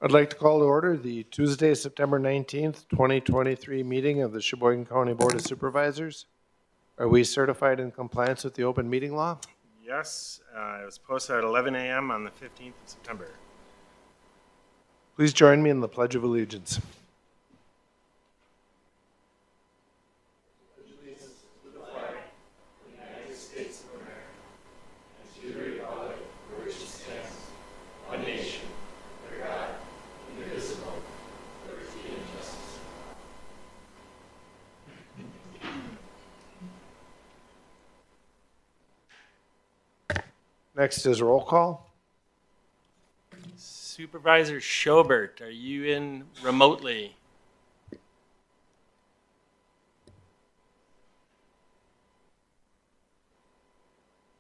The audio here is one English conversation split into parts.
I'd like to call to order the Tuesday, September 19th, 2023 meeting of the Sheboygan County Board of Supervisors. Are we certified in compliance with the open meeting law? Yes, it was posted at 11 a.m. on the 15th of September. Please join me in the Pledge of Allegiance. Next is roll call. Supervisor Schobert, are you in remotely?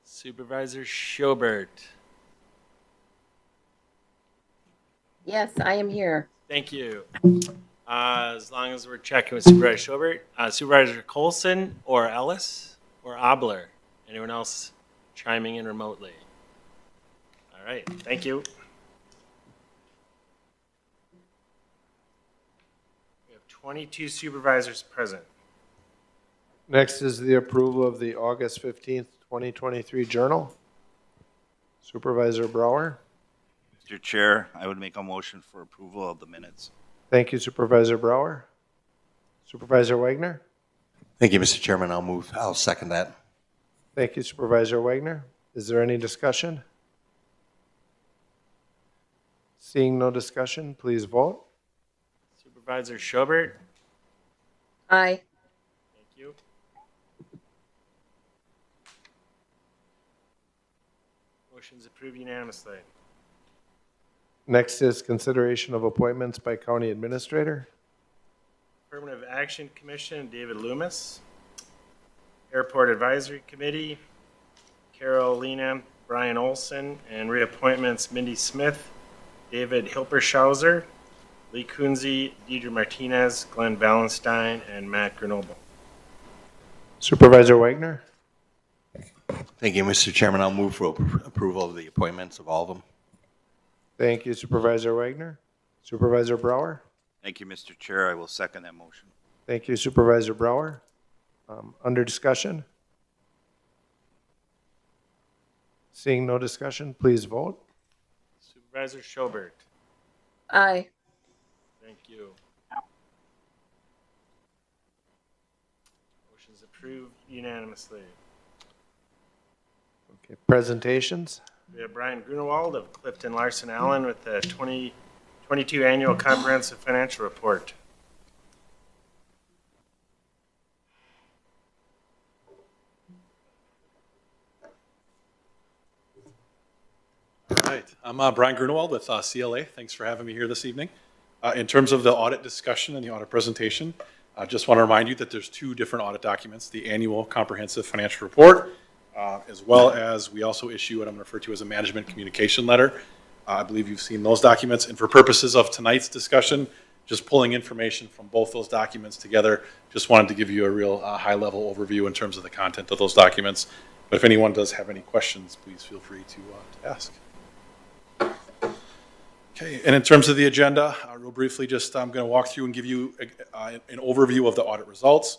Supervisor Schobert. Yes, I am here. Thank you. As long as we're checking with Supervisor Schobert, Supervisor Colson or Ellis or Obler? Anyone else chiming in remotely? All right, thank you. We have 22 supervisors present. Next is the approval of the August 15th, 2023 journal. Supervisor Brower. Mr. Chair, I would make a motion for approval of the minutes. Thank you, Supervisor Brower. Supervisor Wagner. Thank you, Mr. Chairman. I'll second that. Thank you, Supervisor Wagner. Is there any discussion? Seeing no discussion, please vote. Supervisor Schobert. Aye. Thank you. Motion's approved unanimously. Next is consideration of appointments by County Administrator. Affirmative Action Commission, David Loomis. Airport Advisory Committee, Carolina Brian Olson, and reappointments Mindy Smith, David Hilpershauser, Lee Kunze, Deidre Martinez, Glenn Valenstein, and Matt Grenoble. Supervisor Wagner. Thank you, Mr. Chairman. I'll move for approval of the appointments of all of them. Thank you, Supervisor Wagner. Supervisor Brower. Thank you, Mr. Chair. I will second that motion. Thank you, Supervisor Brower. Under discussion? Seeing no discussion, please vote. Supervisor Schobert. Aye. Thank you. Motion's approved unanimously. Okay, presentations. We have Brian Grunewald of Clifton Larson Allen with the 2022 Annual Comprehensive Financial Report. All right, I'm Brian Grunewald with CLA. Thanks for having me here this evening. In terms of the audit discussion and the audit presentation, I just want to remind you that there's two different audit documents, the Annual Comprehensive Financial Report, as well as we also issue what I'm going to refer to as a management communication letter. I believe you've seen those documents, and for purposes of tonight's discussion, just pulling information from both those documents together, just wanted to give you a real high-level overview in terms of the content of those documents. But if anyone does have any questions, please feel free to ask. Okay, and in terms of the agenda, real briefly, just I'm going to walk through and give you an overview of the audit results.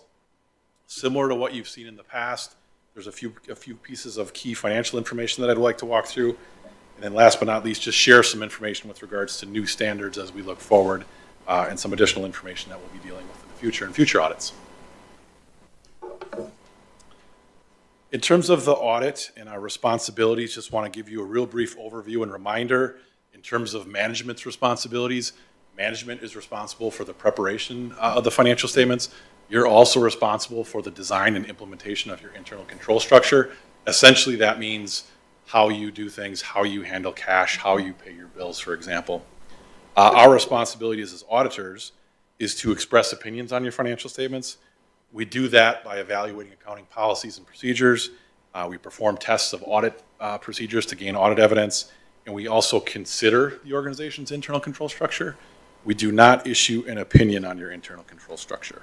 Similar to what you've seen in the past, there's a few pieces of key financial information that I'd like to walk through. And then last but not least, just share some information with regards to new standards as we look forward and some additional information that we'll be dealing with in the future and future audits. In terms of the audit and our responsibilities, just want to give you a real brief overview and reminder. In terms of management's responsibilities, management is responsible for the preparation of the financial statements. You're also responsible for the design and implementation of your internal control structure. Essentially, that means how you do things, how you handle cash, how you pay your bills, for example. Our responsibilities as auditors is to express opinions on your financial statements. We do that by evaluating accounting policies and procedures. We perform tests of audit procedures to gain audit evidence. And we also consider the organization's internal control structure. We do not issue an opinion on your internal control structure.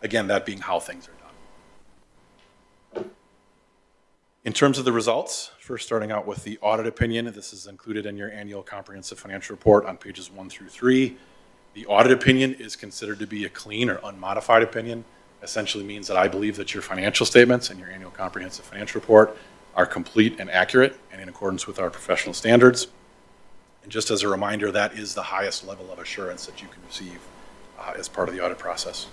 Again, that being how things are done. In terms of the results, first starting out with the audit opinion, this is included in your annual comprehensive financial report on pages 1 through 3. The audit opinion is considered to be a clean or unmodified opinion. Essentially means that I believe that your financial statements and your annual comprehensive financial report are complete and accurate and in accordance with our professional standards. And just as a reminder, that is the highest level of assurance that you can receive as part of the audit process.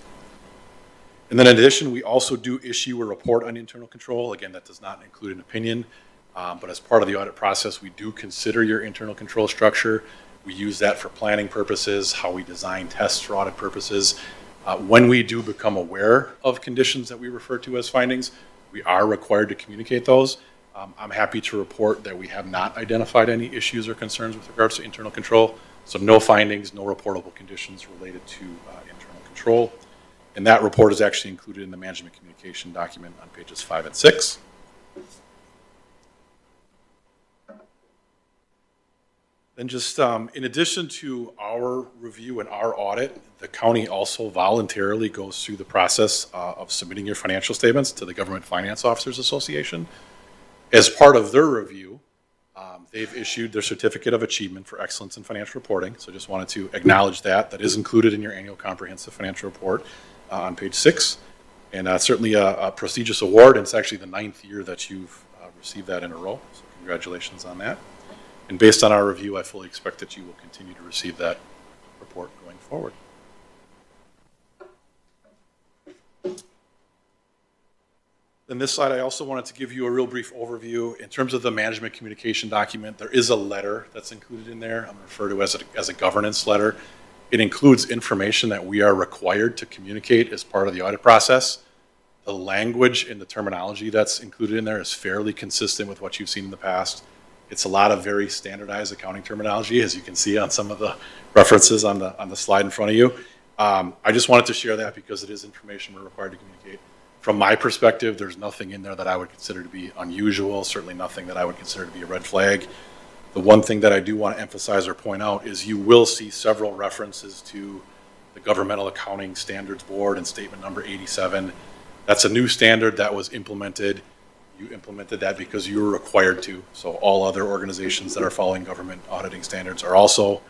And then in addition, we also do issue a report on internal control. Again, that does not include an opinion, but as part of the audit process, we do consider your internal control structure. We use that for planning purposes, how we design tests for audit purposes. When we do become aware of conditions that we refer to as findings, we are required to communicate those. I'm happy to report that we have not identified any issues or concerns with regards to internal control. So no findings, no reportable conditions related to internal control. And that report is actually included in the management communication document on pages 5 and 6. Then just in addition to our review and our audit, the county also voluntarily goes through the process of submitting your financial statements to the Government Finance Officers Association. As part of their review, they've issued their Certificate of Achievement for Excellence in Financial Reporting. So just wanted to acknowledge that. That is included in your annual comprehensive financial report on page 6. And certainly a prestigious award, and it's actually the 9th year that you've received that in a row. So congratulations on that. And based on our review, I fully expect that you will continue to receive that report going forward. Then this slide, I also wanted to give you a real brief overview. In terms of the management communication document, there is a letter that's included in there. I'm referred to as a governance letter. It includes information that we are required to communicate as part of the audit process. The language and the terminology that's included in there is fairly consistent with what you've seen in the past. It's a lot of very standardized accounting terminology, as you can see on some of the references on the slide in front of you. I just wanted to share that because it is information we're required to communicate. From my perspective, there's nothing in there that I would consider to be unusual, certainly nothing that I would consider to be a red flag. The one thing that I do want to emphasize or point out is you will see several references to the Governmental Accounting Standards Board and statement number 87. That's a new standard that was implemented. You implemented that because you were required to. So all other organizations that are following government auditing standards are also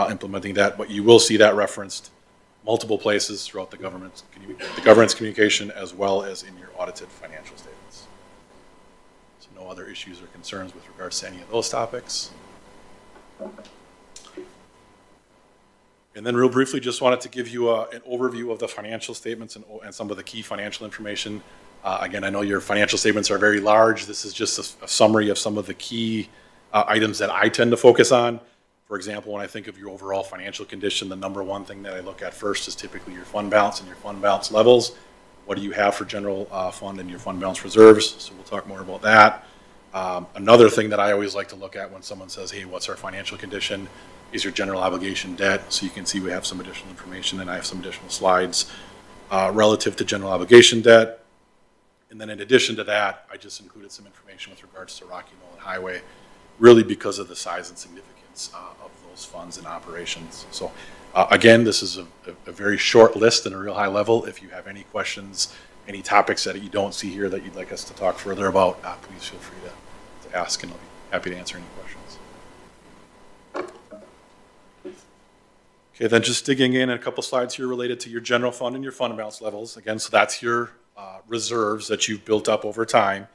implementing that, but you will see that referenced multiple places throughout the government's communication as well as in your audited financial statements. So no other issues or concerns with regards to any of those topics. And then real briefly, just wanted to give you an overview of the financial statements and some of the key financial information. Again, I know your financial statements are very large. This is just a summary of some of the key items that I tend to focus on. For example, when I think of your overall financial condition, the number one thing that I look at first is typically your fund balance and your fund balance levels. What do you have for general fund and your fund balance reserves? So we'll talk more about that. Another thing that I always like to look at when someone says, hey, what's our financial condition, is your general obligation debt. So you can see we have some additional information, and I have some additional slides relative to general obligation debt. And then in addition to that, I just included some information with regards to Rocky Mountain Highway, really because of the size and significance of those funds and operations. So again, this is a very short list and a real high level. If you have any questions, any topics that you don't see here that you'd like us to talk further about, please feel free to ask, and I'll be happy to answer any questions. Okay, then just digging in a couple slides here related to your general fund and your fund balance levels. Again, so that's your reserves that you've built up over time.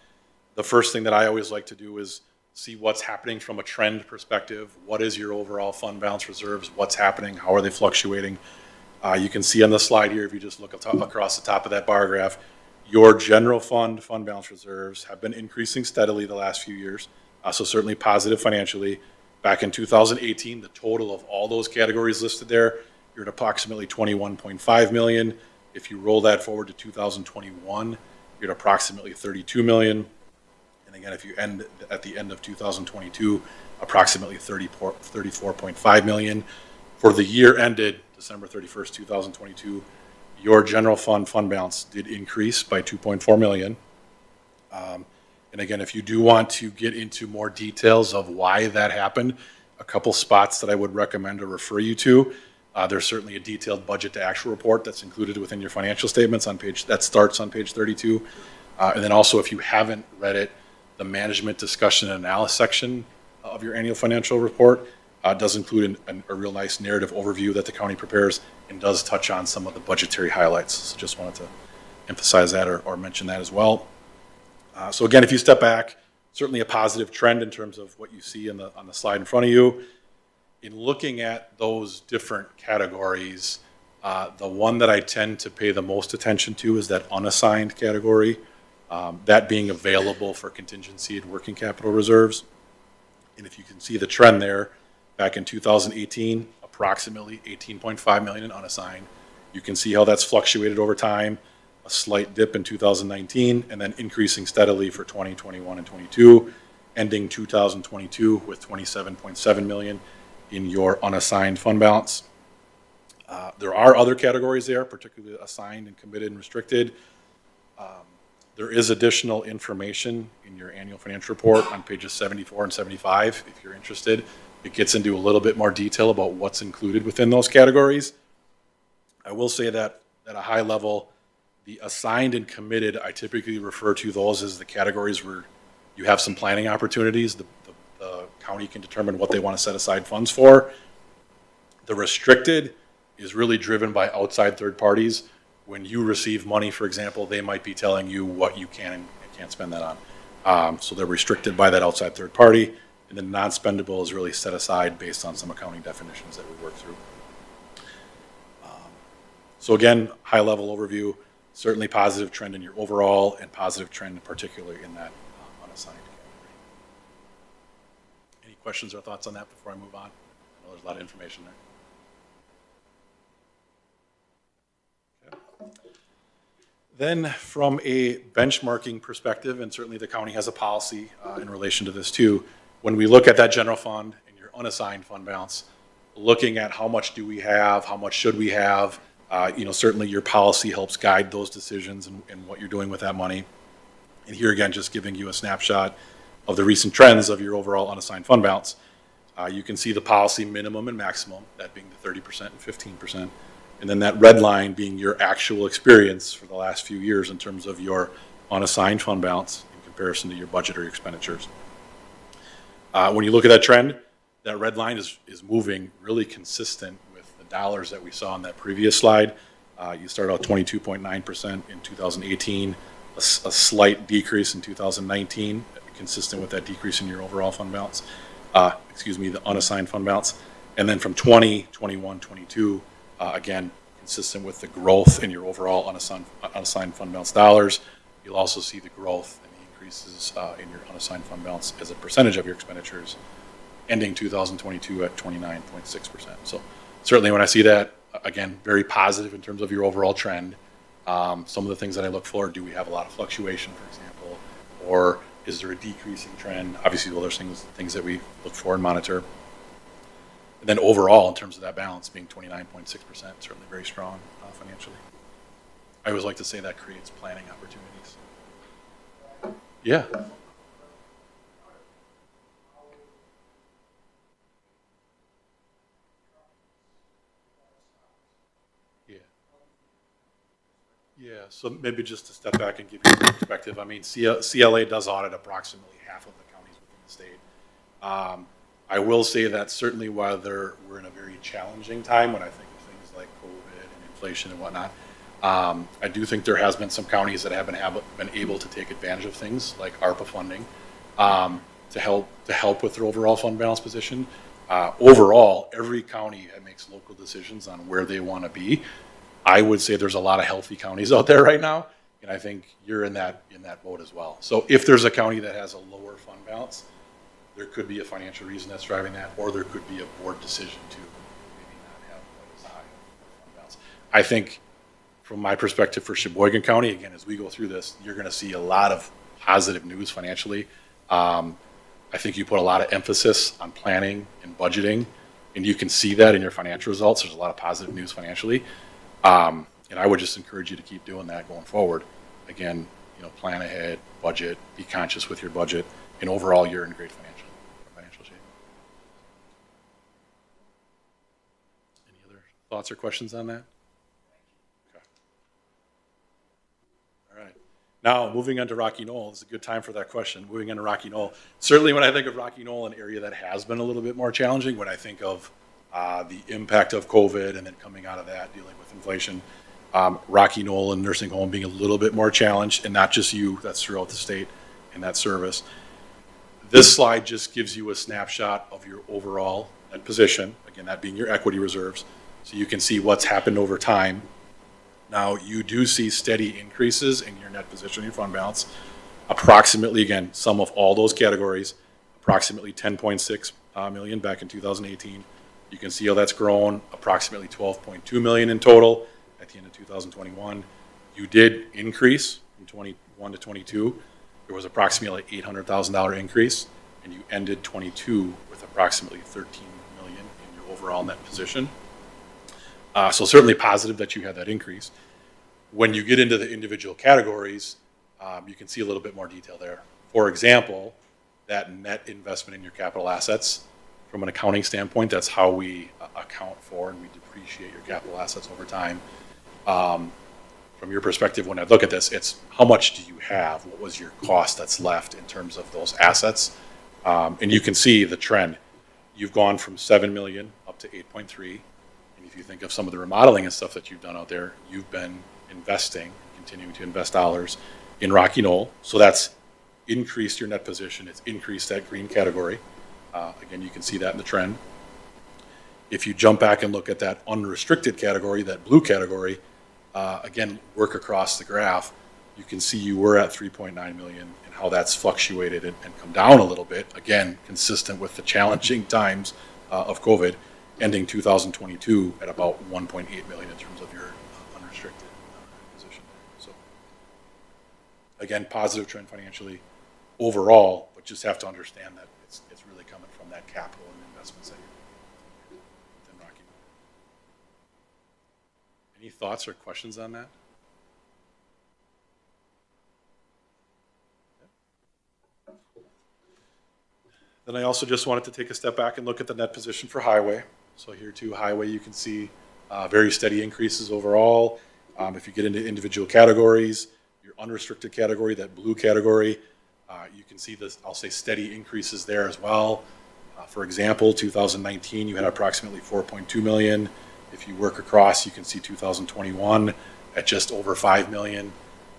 The first thing that I always like to do is see what's happening from a trend perspective. What is your overall fund balance reserves? What's happening? How are they fluctuating? You can see on the slide here, if you just look across the top of that bar graph, your general fund balance reserves have been increasing steadily the last few years. So certainly positive financially. Back in 2018, the total of all those categories listed there, you're at approximately $21.5 million. If you roll that forward to 2021, you're at approximately $32 million. And again, if you end at the end of 2022, approximately $34.5 million. For the year ended December 31st, 2022, your general fund balance did increase by $2.4 million. And again, if you do want to get into more details of why that happened, a couple spots that I would recommend to refer you to. There's certainly a detailed budget to actual report that's included within your financial statements that starts on page 32. And then also, if you haven't read it, the management discussion and analysis section of your annual financial report does include a real nice narrative overview that the county prepares and does touch on some of the budgetary highlights. So just wanted to emphasize that or mention that as well. So again, if you step back, certainly a positive trend in terms of what you see on the slide in front of you. In looking at those different categories, the one that I tend to pay the most attention to is that unassigned category, that being available for contingency and working capital reserves. And if you can see the trend there, back in 2018, approximately 18.5 million in unassigned. You can see how that's fluctuated over time, a slight dip in 2019, and then increasing steadily for 2021 and 22, ending 2022 with 27.7 million in your unassigned fund balance. There are other categories there, particularly assigned and committed and restricted. There is additional information in your annual financial report on pages 74 and 75, if you're interested. It gets into a little bit more detail about what's included within those categories. I will say that at a high level, the assigned and committed, I typically refer to those as the categories where you have some planning opportunities. The county can determine what they want to set aside funds for. The restricted is really driven by outside third parties. When you receive money, for example, they might be telling you what you can and can't spend that on. So they're restricted by that outside third party. And then non-spendable is really set aside based on some accounting definitions that we work through. So again, high-level overview, certainly positive trend in your overall and positive trend particularly in that unassigned category. Any questions or thoughts on that before I move on? I know there's a lot of information there. Okay. Then from a benchmarking perspective, and certainly the county has a policy in relation to this too, when we look at that general fund and your unassigned fund balance, looking at how much do we have, how much should we have, certainly your policy helps guide those decisions and what you're doing with that money. And here again, just giving you a snapshot of the recent trends of your overall unassigned fund balance. You can see the policy minimum and maximum, that being the 30% and 15%. And then that red line being your actual experience for the last few years in terms of your unassigned fund balance in comparison to your budget or your expenditures. When you look at that trend, that red line is moving really consistent with the dollars that we saw on that previous slide. You started out 22.9% in 2018, a slight decrease in 2019, consistent with that decrease in your overall fund balance, the unassigned fund balance. And then from 20, 21, 22, again, consistent with the growth in your overall unassigned fund balance dollars, you'll also see the growth and the increases in your unassigned fund balance as a percentage of your expenditures, ending 2022 at 29.6%. So certainly when I see that, again, very positive in terms of your overall trend. Some of the things that I look for, do we have a lot of fluctuation, for example, or is there a decreasing trend? Obviously, well, there's things that we look for and monitor. And then overall, in terms of that balance being 29.6%, certainly very strong financially. I always like to say that creates planning opportunities. Yeah. Yeah, so maybe just to step back and give you some perspective. I mean, CLA does audit approximately half of the counties within the state. I will say that certainly while we're in a very challenging time when I think of things like COVID and inflation and whatnot, I do think there has been some counties that have been able to take advantage of things like ARPA funding to help with their overall fund balance position. Overall, every county makes local decisions on where they want to be. I would say there's a lot of healthy counties out there right now, and I think you're in that boat as well. So if there's a county that has a lower fund balance, there could be a financial reason that's driving that, or there could be a board decision to maybe not have quite as high a fund balance. I think from my perspective for Sheboygan County, again, as we go through this, you're going to see a lot of positive news financially. I think you put a lot of emphasis on planning and budgeting, and you can see that in your financial results. There's a lot of positive news financially. And I would just encourage you to keep doing that going forward. Again, plan ahead, budget, be conscious with your budget, and overall, you're in great financial shape. Any other thoughts or questions on that? Okay. All right. Now, moving on to Rocky Knoll, it's a good time for that question. Moving on to Rocky Knoll. Certainly when I think of Rocky Knoll, an area that has been a little bit more challenging, when I think of the impact of COVID and then coming out of that, dealing with inflation, Rocky Knoll and nursing home being a little bit more challenged, and not just you, that's throughout the state in that service. This slide just gives you a snapshot of your overall net position, again, that being your equity reserves, so you can see what's happened over time. Now, you do see steady increases in your net position, your fund balance, approximately, again, sum of all those categories, approximately 10.6 million back in 2018. You can see how that's grown, approximately 12.2 million in total at the end of 2021. You did increase from 21 to 22. There was approximately $800,000 increase, and you ended 22 with approximately 13 million in your overall net position. So certainly positive that you had that increase. When you get into the individual categories, you can see a little bit more detail there. For example, that net investment in your capital assets, from an accounting standpoint, that's how we account for and we depreciate your capital assets over time. From your perspective, when I look at this, it's how much do you have? What was your cost that's left in terms of those assets? And you can see the trend. You've gone from 7 million up to 8.3. And if you think of some of the remodeling and stuff that you've done out there, you've been investing, continuing to invest dollars in Rocky Knoll. So that's increased your net position. It's increased that green category. Again, you can see that in the trend. If you jump back and look at that unrestricted category, that blue category, again, work across the graph, you can see you were at 3.9 million and how that's fluctuated and come down a little bit, again, consistent with the challenging times of COVID, ending 2022 at about 1.8 million in terms of your unrestricted position. So, again, positive trend financially overall, but just have to understand that it's really coming from that capital and investments that you're within Rocky Mountain. Any thoughts or questions on that? Then I also just wanted to take a step back and look at the net position for highway. So here too, highway, you can see very steady increases overall. If you get into individual categories, your unrestricted category, that blue category, you can see this, I'll say steady increases there as well. For example, 2019, you had approximately 4.2 million. If you work across, you can see 2021 at just over 5 million,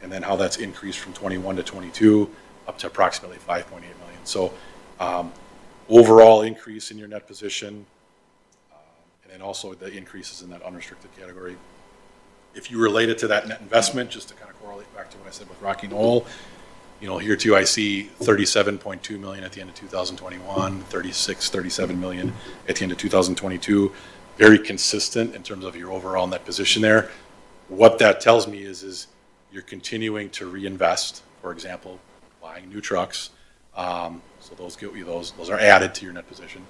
and then how that's increased from 21 to 22 up to approximately 5.8 million. So overall increase in your net position, and then also the increases in that unrestricted category. If you relate it to that net investment, just to kind of correlate back to what I said with Rocky Knoll, you know, here too, I see 37.2 million at the end of 2021, 37 million at the end of 2022. Very consistent in terms of your overall net position there. What that tells me is you're continuing to reinvest, for example, buying new trucks. So those are added to your net position.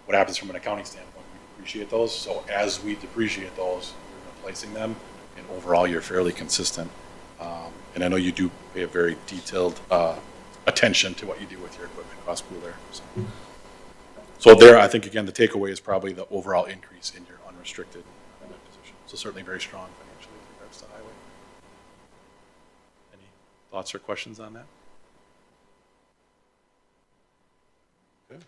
What happens from an accounting standpoint? We depreciate those. So as we depreciate those, you're replacing them, and overall you're fairly consistent. And I know you do pay a very detailed attention to what you do with your equipment cost pool there. So there, I think, again, the takeaway is probably the overall increase in your unrestricted net position. So certainly very strong financially with regards to highway. Any thoughts or questions on that? Good.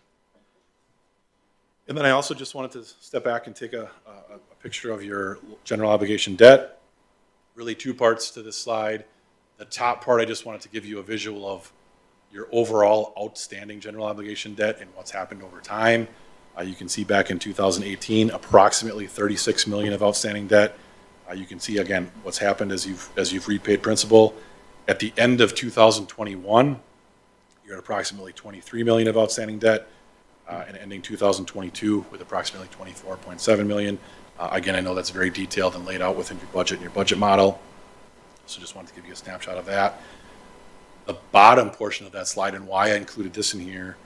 And then I also just wanted to step back and take a picture of your general obligation debt. Really two parts to this slide. The top part, I just wanted to give you a visual of your overall outstanding general obligation debt and what's happened over time. You can see back in 2018, approximately 36 million of outstanding debt. You can see again what's happened as you've repaid principal. At the end of 2021, you're at approximately 23 million of outstanding debt, and ending 2022 with approximately 24.7 million. Again, I know that's very detailed and laid out within your budget and your budget model. So just wanted to give you a snapshot of that. The bottom portion of that slide, and why I included this in here,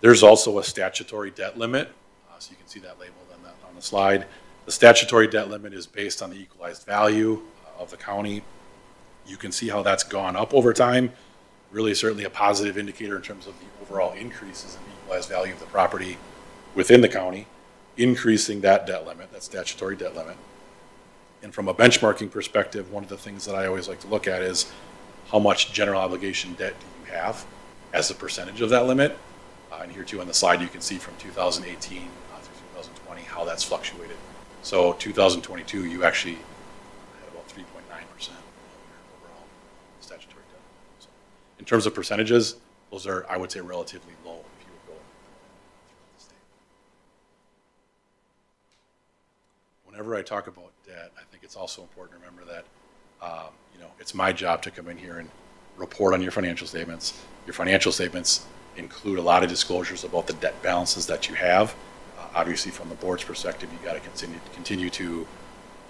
there's also a statutory debt limit. So you can see that labeled on the slide. The statutory debt limit is based on the equalized value of the county. You can see how that's gone up over time. Really certainly a positive indicator in terms of the overall increases in the equalized value of the property within the county, increasing that debt limit, that statutory debt limit. And from a benchmarking perspective, one of the things that I always like to look at is how much general obligation debt do you have as a percentage of that limit. And here too on the slide, you can see from 2018 through 2020 how that's fluctuated. So 2022, you actually had about 3.9% of your overall statutory debt. So in terms of percentages, those are, I would say, relatively low if you would go throughout the state. Whenever I talk about debt, I think it's also important to remember that it's my job to come in here and report on your financial statements. Your financial statements include a lot of disclosures about the debt balances that you have. Obviously, from the board's perspective, you got to continue to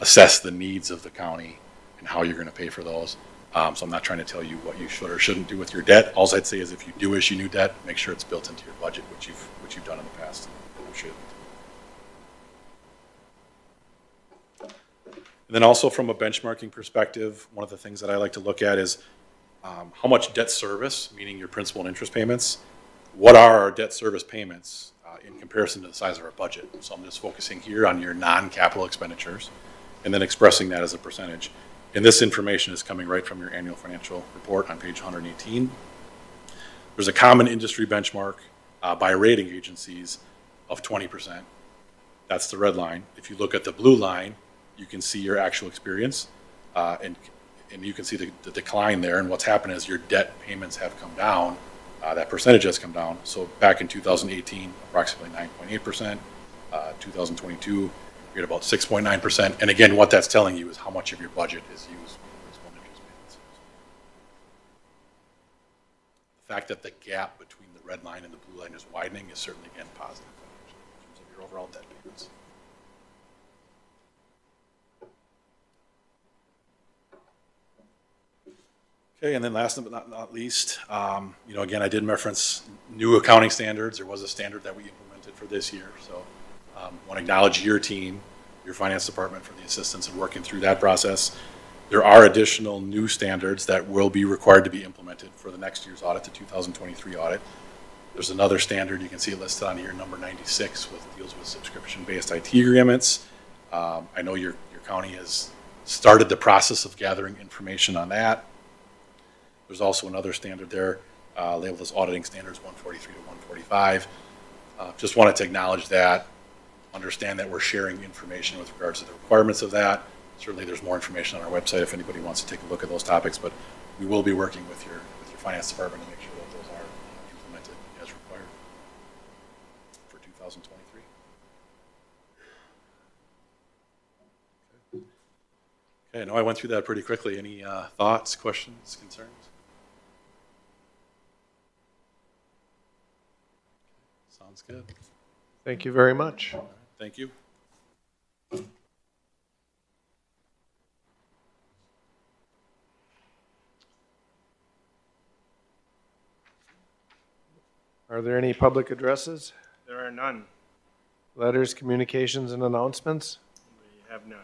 assess the needs of the county and how you're going to pay for those. So I'm not trying to tell you what you should or shouldn't do with your debt. All I'd say is if you do issue new debt, make sure it's built into your budget, which you've done in the past. I'm sure. And then also from a benchmarking perspective, one of the things that I like to look at is how much debt service, meaning your principal and interest payments, what are our debt service payments in comparison to the size of our budget. So I'm just focusing here on your non-capital expenditures and then expressing that as a percentage. And this information is coming right from your annual financial report on page 118. There's a common industry benchmark by rating agencies of 20%. That's the red line. If you look at the blue line, you can see your actual experience, and you can see the decline there. And what's happened is your debt payments have come down. That percentage has come down. So back in 2018, approximately 9.8%. 2022, you're at about 6.9%. And again, what that's telling you is how much of your budget is used for principal and interest payments. The fact that the gap between the red line and the blue line is widening is certainly, again, positive in terms of your overall debt payments. Okay, and then last but not least, again, I did reference new accounting standards. There was a standard that we implemented for this year. So I want to acknowledge your team, your finance department for the assistance in working through that process. There are additional new standards that will be required to be implemented for the next year's audit, the 2023 audit. There's another standard, you can see it listed on here, number 96, which deals with subscription-based IT agreements. I know your county has started the process of gathering information on that. There's also another standard there labeled as Auditing Standards 143 to 145. Just wanted to acknowledge that, understand that we're sharing information with regards to the requirements of that. Certainly there's more information on our website if anybody wants to take a look at those topics, but we will be working with your finance department to make sure that those are implemented as required for 2023. Okay, I know I went through that pretty quickly. Any thoughts, questions, concerns? Sounds good. Thank you very much. Thank you. Are there any public addresses, There are none. letters, communications, and announcements? We have none.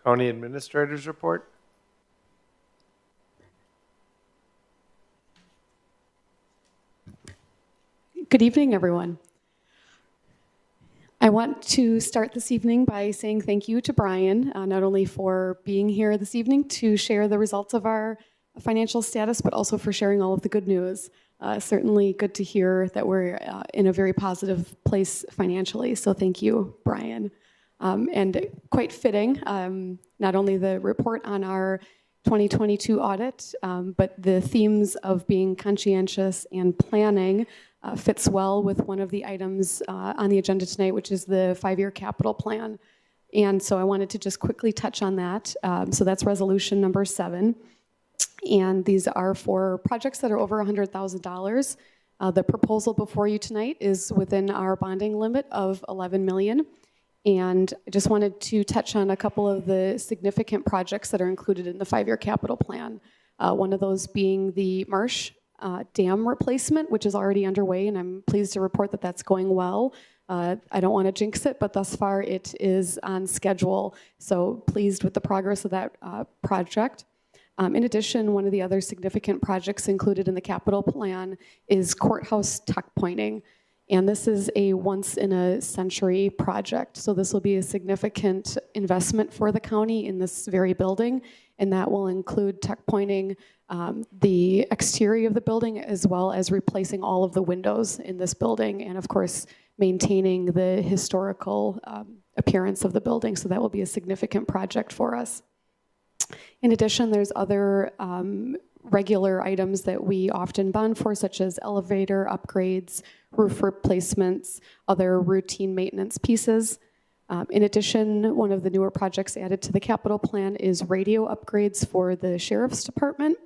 County Administrator's Report? Good evening, everyone. I want to start this evening by saying thank you to Brian, not only for being here this evening to share the results of our financial status, but also for sharing all of the good news. Certainly good to hear that we're in a very positive place financially, so thank you, Brian. And quite fitting, not only the report on our 2022 audit, but the themes of being conscientious and planning fits well with one of the items on the agenda tonight, which is the 5-year capital plan. And so I wanted to just quickly touch on that. So that's resolution number 7. And these are for projects that are over $100,000. The proposal before you tonight is within our bonding limit of $11 million. And I just wanted to touch on a couple of the significant projects that are included in the 5-year capital plan. One of those being the Marsh dam replacement, which is already underway, and I'm pleased to report that that's going well. I don't want to jinx it, but thus far it is on schedule. So pleased with the progress of that project. In addition, one of the other significant projects included in the capital plan is courthouse tuck pointing. And this is a once-in-a-century project. So this will be a significant investment for the county in this very building, and that will include tech pointing the exterior of the building as well as replacing all of the windows in this building, and of course, maintaining the historical appearance of the building. So that will be a significant project for us. In addition, there's other regular items that we often bond for, such as elevator upgrades, roof replacements, other routine maintenance pieces. In addition, one of the newer projects added to the capital plan is radio upgrades for the sheriff's department.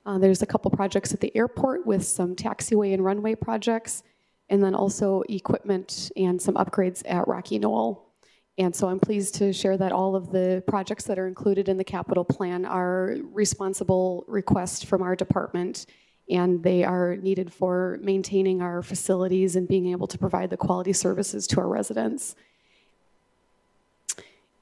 There's a couple projects at the airport with some taxiway and runway projects, and then also equipment and some upgrades at Rocky Knoll. And so I'm pleased to share that all of the projects that are included in the capital plan are responsible requests from our department, and they are needed for maintaining our facilities and being able to provide the quality services to our residents.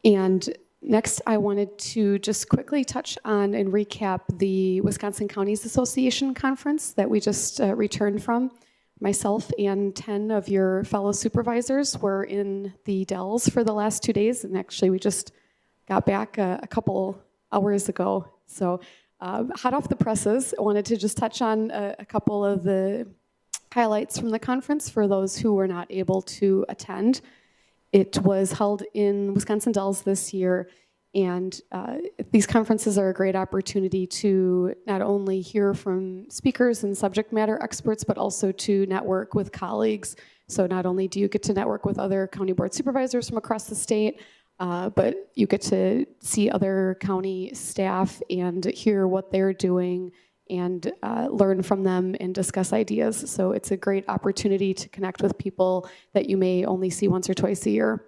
And next, I wanted to just quickly touch on and recap the Wisconsin Counties Association conference that we just returned from. Myself and 10 of your fellow supervisors were in the Dells for the last 2 days, and actually we just got back a couple hours ago. So hot off the presses, I wanted to just touch on a couple of the highlights from the conference for those who were not able to attend. It was held in Wisconsin Dells this year, and these conferences are a great opportunity to not only hear from speakers and subject matter experts, but also to network with colleagues. So not only do you get to network with other county board supervisors from across the state, but you get to see other county staff and hear what they're doing and learn from them and discuss ideas. So it's a great opportunity to connect with people that you may only see once or twice a year.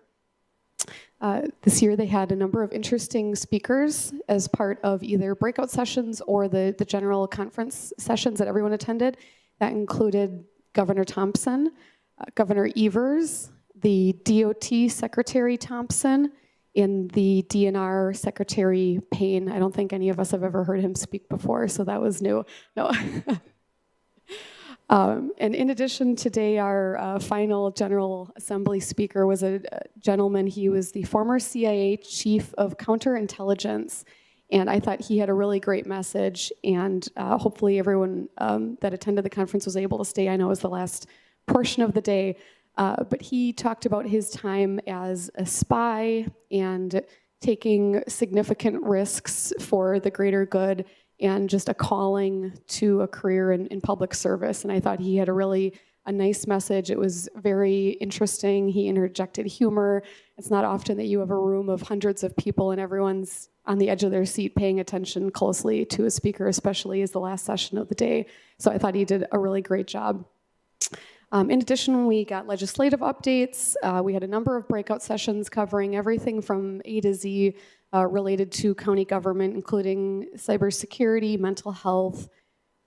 This year they had a number of interesting speakers as part of either breakout sessions or the general conference sessions that everyone attended. That included Governor Thompson, Governor Evers, the DOT Secretary Thompson, and the DNR Secretary Payne. I don't think any of us have ever heard him speak before, so that was new. No. And in addition, today our final General Assembly speaker was a gentleman. He was the former CIA Chief of Counterintelligence, and I thought he had a really great message, and hopefully everyone that attended the conference was able to stay. I know it was the last portion of the day, but he talked about his time as a spy and taking significant risks for the greater good and just a calling to a career in public service. And I thought he had a nice message. It was very interesting. He interjected humor. It's not often that you have a room of hundreds of people and everyone's on the edge of their seat paying attention closely to a speaker, especially as the last session of the day. So I thought he did a really great job. In addition, we got legislative updates. We had a number of breakout sessions covering everything from A to Z related to county government, including cybersecurity, mental health,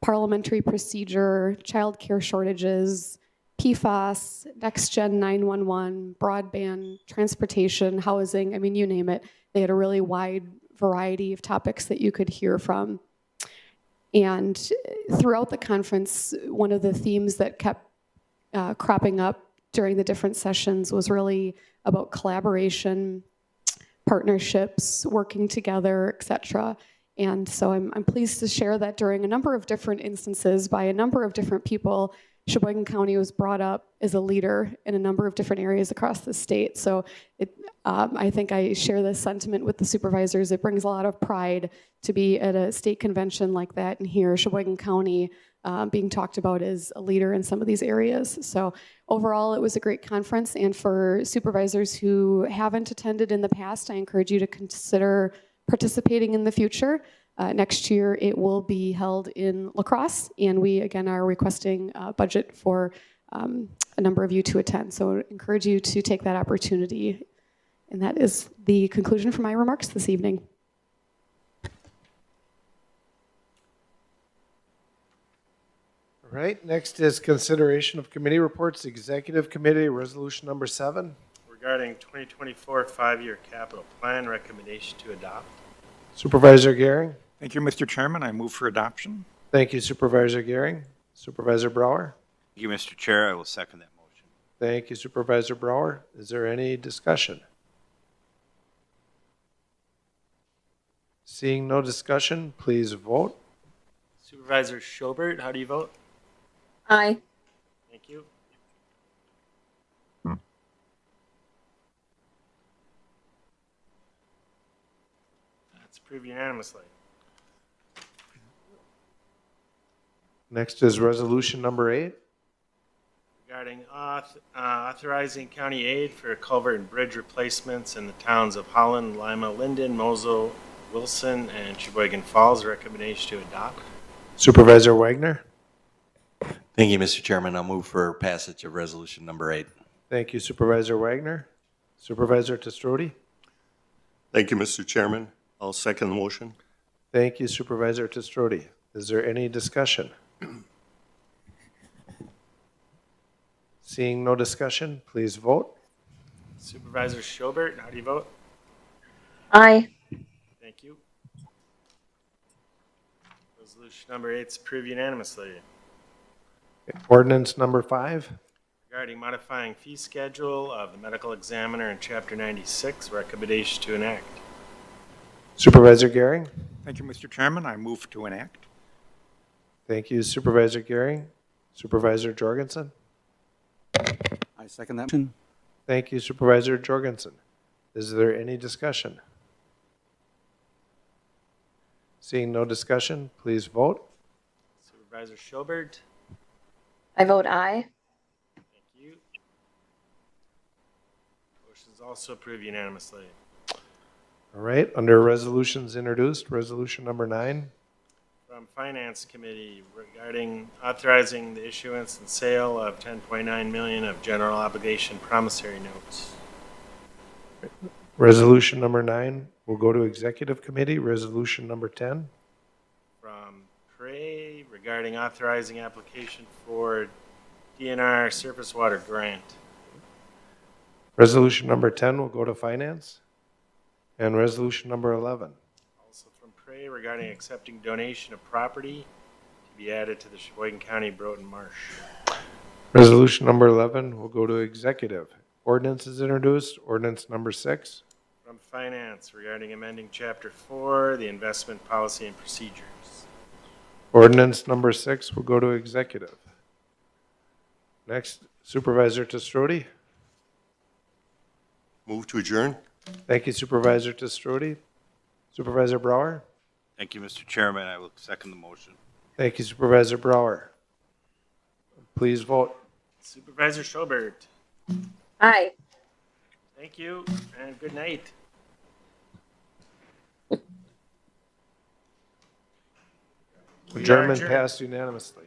parliamentary procedure, child care shortages, PFAS, next-gen 911, broadband, transportation, housing, I mean, you name it. They had a really wide variety of topics that you could hear from. And throughout the conference, one of the themes that kept cropping up during the different sessions was really about collaboration, partnerships, working together, et cetera. And so I'm pleased to share that during a number of different instances by a number of different people, Sheboygan County was brought up as a leader in a number of different areas across the state. So I think I share this sentiment with the supervisors. It brings a lot of pride to be at a state convention like that and hear Sheboygan County being talked about as a leader in some of these areas. So overall, it was a great conference. And for supervisors who haven't attended in the past, I encourage you to consider participating in the future. Next year, it will be held in La Crosse, and we, again, are requesting a budget for a number of you to attend. So I encourage you to take that opportunity. And that is the conclusion for my remarks this evening. All right, next is consideration of committee reports, Executive Committee Resolution Number 7. Regarding 2024 five-year capital plan, recommendation to adopt. Supervisor Gehring. Thank you, Mr. Chairman. I move for adoption. Thank you, Supervisor Gehring. Supervisor Brower. Thank you, Mr. Chair. I will second that motion. Thank you Supervisor Brower. Is there any discussion? Seeing no discussion, please vote. Supervisor Schobert, how do you vote? Aye. Thank you. That's approved unanimously. Next is resolution number 8. Regarding authorizing county aid for culvert and bridge replacements in the towns of Holland, Lima, Linden, Mozo, Wilson, and Sheboygan Falls. Recommendation to adopt. Supervisor Wagner. Thank you, Mr. Chairman. I'll move for passage of resolution number 8. Thank you Supervisor Wagner. Supervisor Testrodi. Thank you, Mr. Chairman. I'll second the motion. Thank you Supervisor Testrodi. Is there any discussion? Seeing no discussion, please vote. Supervisor Schobert, how do you vote? Aye. Thank you. Resolution number 8 is approved unanimously. Ordinance number 5. Regarding modifying fee schedule of the medical examiner in Chapter 96, recommendation to enact. Supervisor Gehring. Thank you, Mr. Chairman. I move to enact. Thank you Supervisor Gehring. Supervisor Jorgensen. I second that motion. Thank you Supervisor Jorgensen. Is there any discussion? Seeing no discussion, please vote. Supervisor Schobert, I vote aye. thank you. Motion is also approved unanimously. All right, under resolutions introduced, resolution number 9. From Finance Committee regarding authorizing the issuance and sale of 10.9 million of general obligation promissory notes. Resolution number 9 will go to executive committee. Resolution number 10. From Prey regarding authorizing application for DNR surface water grant. Resolution number 10 will go to finance. And resolution number 11. Also from Prey regarding accepting donation of property to be added to the Sheboygan County Broughton Marsh. Resolution number 11 will go to executive. Ordinance is introduced. Ordinance number 6. From Finance regarding amending Chapter 4, the investment policy and procedures. Ordinance number 6 will go to executive. Next, Supervisor Testrodi. Move to adjourn. Thank you, Supervisor Testrodi. Supervisor Brower. Thank you, Mr. Chairman. I will second the motion. Thank you, Supervisor Brower. Please vote. Supervisor Schobert, Aye. thank you and good night. We are Adjournment adjourned. passed unanimously.